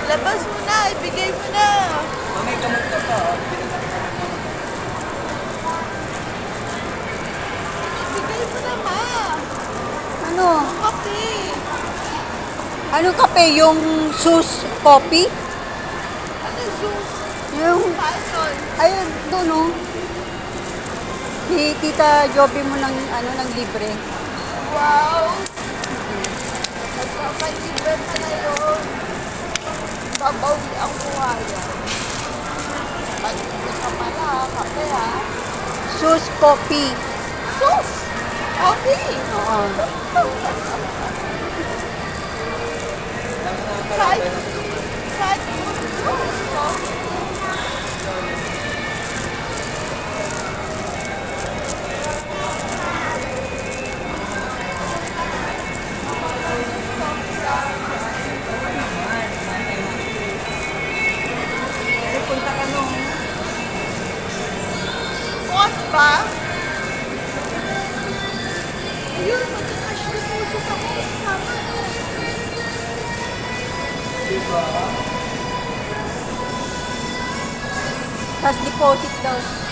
Labas mo na, ibigay mo na. May gamot ka pa. Ibigay mo na, ma. Ano? Kape. Ano kape? Yung sus coffee? Ano sus? Yung, Pason. ayun, doon oh. Ni Tita Joby mo ng, ano, ng libre. Wow. Nagpapalibre pa na yun. Babawi ang buhaya. Pag-ibig ka pala, kape ha. Sus coffee. Sus! Coffee! Oo. Kahit Punta ka nung What ba? Ayun, mag-cash deposit ako. Tama. diba? Tapos deposit daw.